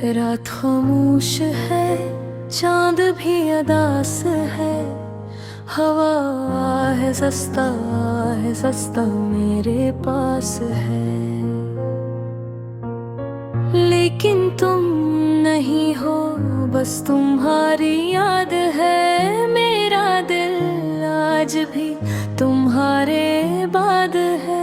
रात खामोश है, चांद भी अदास है। हवा है सस्ता मेरे पास है। लेकिन तुम नहीं हो, बस तुम्हारी याद है। मेरा दिल आज भी तुम्हारे बाद है।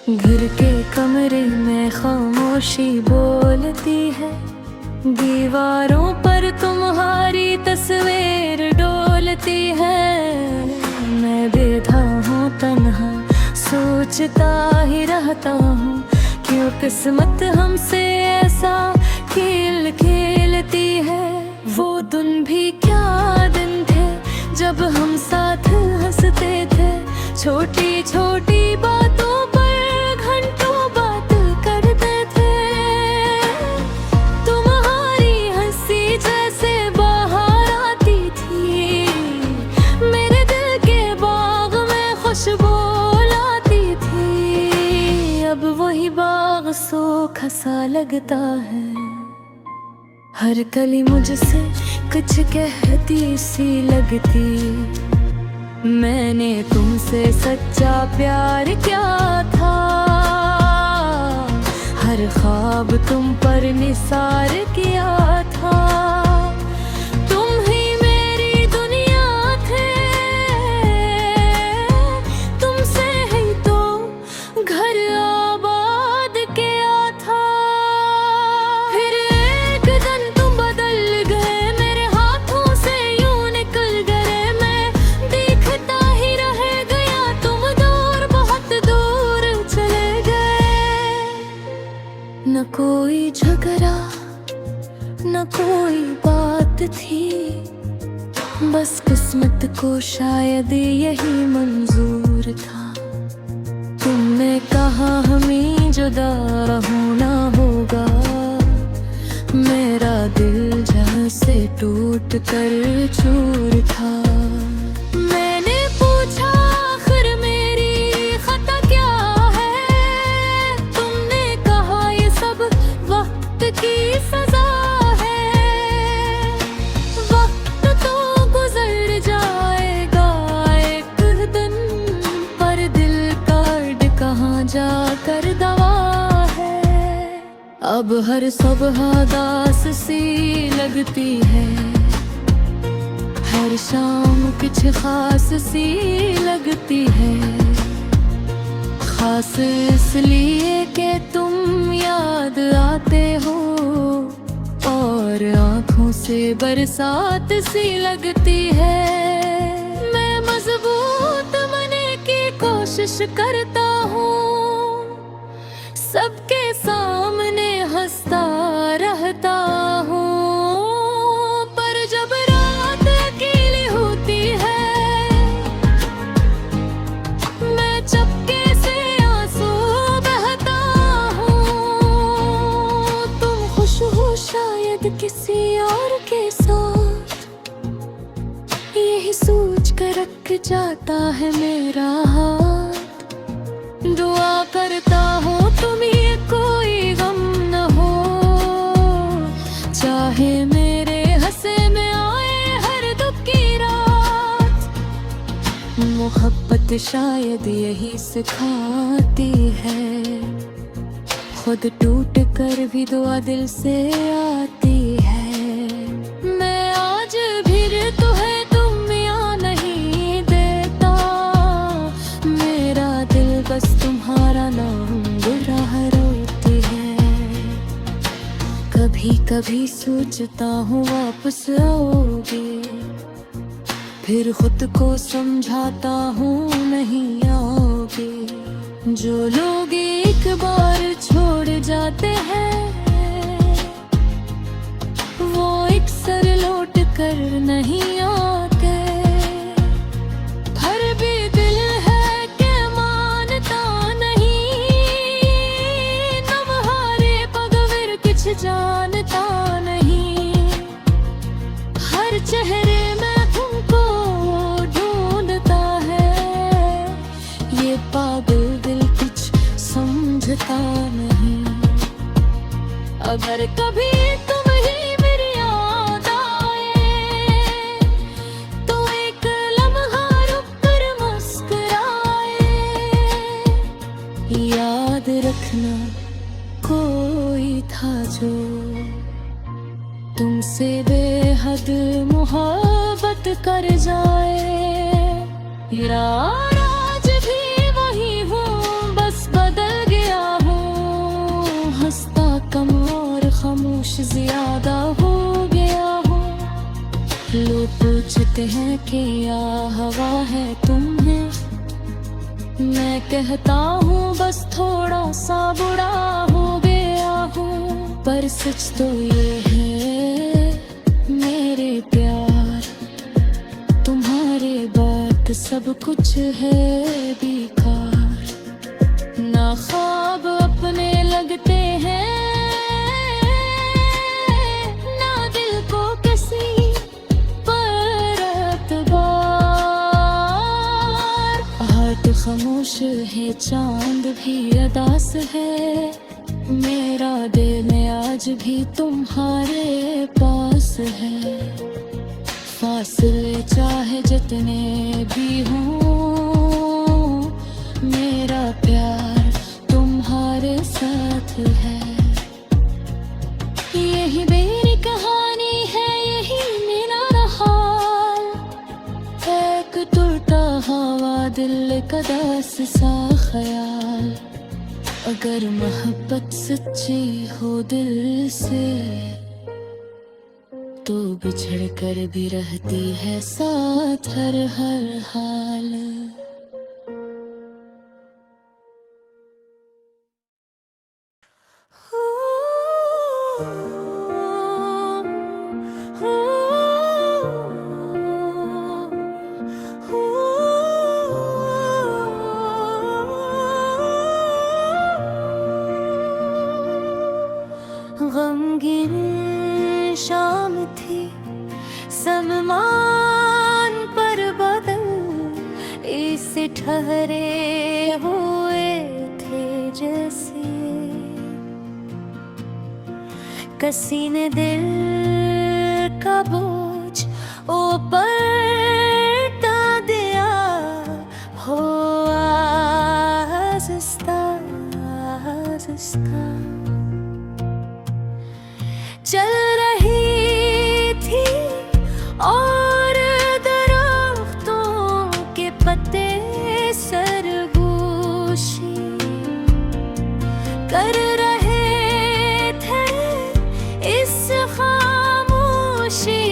घर के कमरे में खामोशी बोलती है। दीवारों पर तुम्हारी तस्वीर डोलती है। मैं बैठा हूँ तन्हा, सोचता ही रहता हूँ, क्यों किस्मत हमसे ऐसा खेल खेलती है। वो दिन भी क्या दिन थे, जब हम साथ हंसते थे। छोटी छोटी बातों पर घंटों बात करते थे। तुम्हारी हंसी जैसे बाहर आती थी, मेरे दिल के बाग में खुशबू लाती थी। अब वही बाग सूखा सा लगता है। हर कली मुझसे कुछ कहती सी लगती। मैंने तुमसे सच्चा प्यार किया था। हर ख्वाब तुम पर निसार किया था। तुम ही मेरी दुनिया थे, तुमसे ही तो घर आबाद किया था। फिर एक दिन तुम बदल गए, मेरे हाथों से यूं निकल गए। मैं देखता ही रह गया, तुम दूर बहुत दूर चले गए। न कोई झगड़ा न कोई बात थी, बस किस्मत को शायद यही मंजूर था। तुमने कहा हमें जुदा होना होगा। मेरा दिल जहाँ से टूट कर चूर था। मैंने पूछा आखिर मेरी खता क्या है। तुमने कहा ये सब वक्त की सजा है। वक्त तो गुजर जाएगा एक दिन, पर दिल का दर्द कहाँ जाकर दवा है। अब हर सुबह दास सी लगती है। हर शाम कुछ खास सी लगती है। खास इसलिए कि तुम याद आते हो, और आँखों से बरसात सी लगती है। मैं मजबूत बनने की कोशिश करता हूँ, सबके सामने हंसता रहता हूँ। पर जब रात अकेली होती है, मैं चपके से आंसू बहता हूँ। तुम खुश हो शायद किसी और के साथ, यही सोच कर रख जाता है मेरा हाथ। दुआ करता हूँ तुम्हें कोई गम न हो, चाहे मेरे हंसे में आए हर दुख की रात। मोहब्बत शायद यही सिखाती है, खुद टूट कर भी दुआ दिल से आती है। मैं आज भी तुम्हें तुम यहाँ नहीं देता। मेरा दिल बस तुम्हारा नाम बुरा रोती है। कभी कभी सोचता हूँ वापस आओगे, फिर खुद को समझाता हूँ नहीं आओगे। जो लोग एक बार छोड़ जाते हैं, वो अक्सर लौट कर नहीं आते। हर भी दिल है कि मानता नहीं, तुम्हारे पगविर कुछ जानता नहीं। हर चेहरे में तुमको ढूंढता है, ये पागल दिल कुछ समझता नहीं। अगर कभी तुम ही मेरी याद आए तो एक लम्हा रुक कर मुस्कुराए। याद रखना कोई था जो तुमसे बेहद मोहब्बत कर जाए। यार आज भी वही हूँ, बस बदल गया हूँ। हंसता कम और खामोश ज्यादा हो गया हूँ। लोग पूछते हैं कि या हवा है तुम्हें, मैं कहता हूँ बस थोड़ा सा बुरा हो गया हूँ। पर सच तो ये है मेरे प्यार, तुम्हारे बाद सब कुछ है बेकार। ना ख्वाब अपने लगते हैं, ना दिल को किसी पर एतबार। हाथ खामोश है, चांद भी अदास है। मेरा दिल में आज भी तुम्हारे पास है। फासले चाहे जितने भी हों, मेरा प्यार तुम्हारे साथ है। यही मेरी कहानी है, यही मेरा हाल। एक टूटा हवा दिल का दास सा ख्याल। अगर मोहब्बत सच्ची हो दिल से तो बिछड़ कर भी रहती है साथ हर हाल। गमगीन शाम थी, सलमान पर बादल इसे ठहरे हुए थे जैसे। किसी ने दिल का बोझ ऊपर डाल दिया हो आहिस्ता आहिस्ता। चल रही थी और दरख्तों के पत्ते सरगोशी कर रहे थे इस खामोशी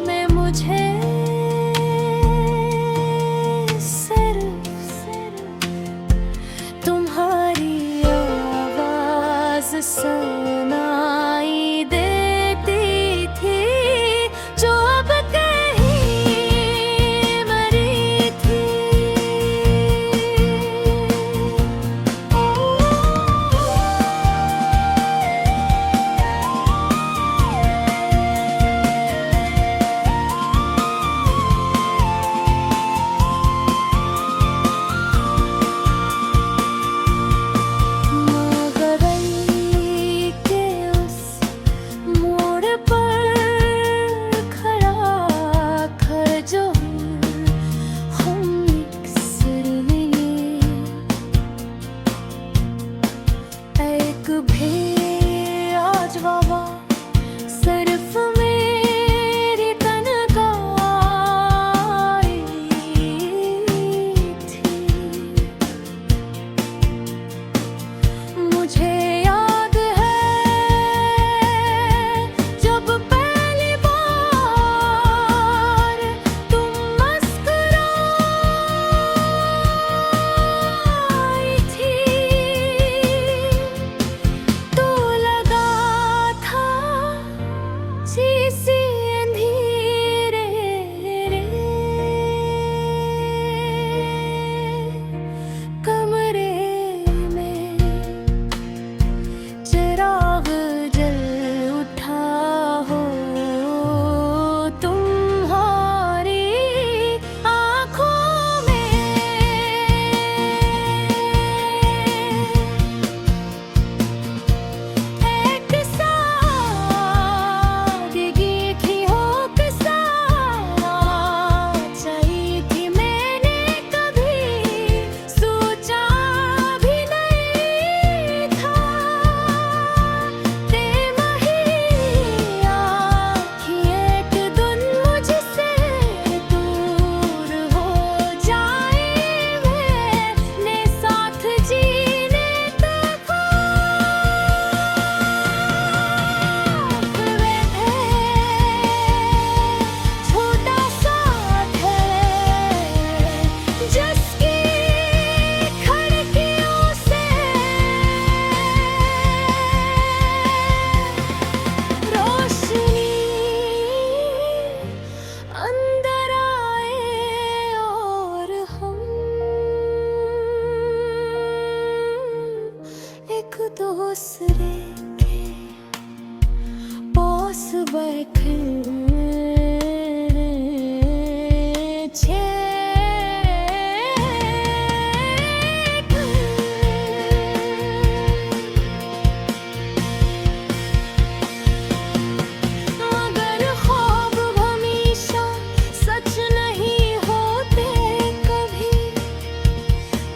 में मुझे। सिर्फ तुम्हारी आवाज सुनाई देती थी, जो अब दूसरे के पास बैठे छे मगर ख्वाब हमेशा सच नहीं होते कभी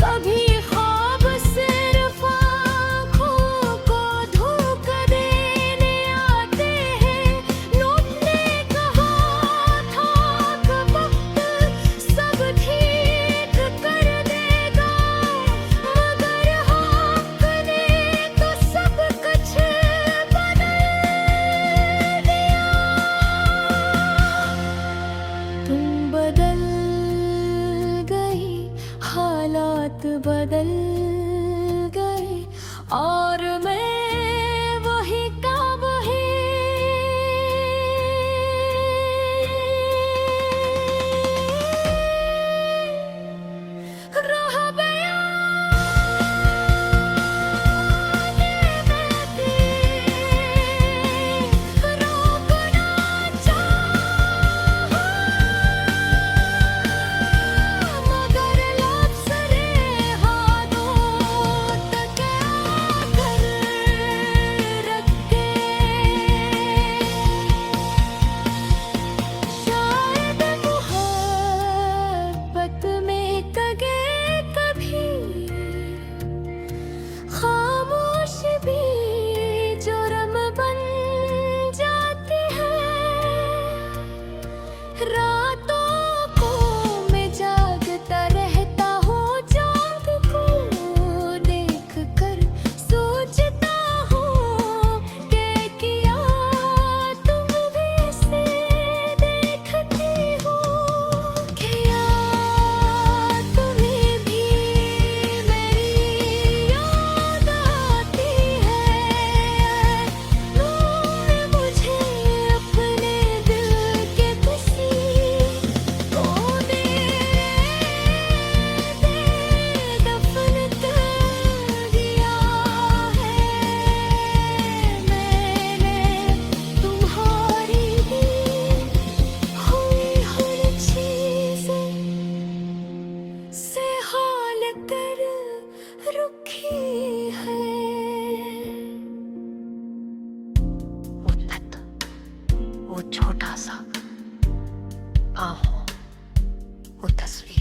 कभी ख्वाब सिर्फ आँखों को धोखा देने आते हैं लौटने कहा था वक्त सब ठीक कर देगा मगर आपने तो सब कुछ बदल दिया तुम बदल गई हालात बदल गए और मैं वही का वही रह गया रोकना चाहा मगर लफ्ज़ रेहानों तक आकर रख के शायद मोहब्बत में कगे कभी खामोश भी जुर्म बन जाती है रातों को मैं जागता रहता हूँ चाँद को देख कर सोचता हूँ कि किया तुम भी इसे देखती हो क्या तुम्हें भी मेरी याद आती है तुमने मुझे अपने दिल के किसी कोने में दफन कर दिया है मैंने तुम्हारी दी हुई हर चीज़ से हाल कर रुखी है वो तत्व, वो छोटा सा आहों, वो तस्वीर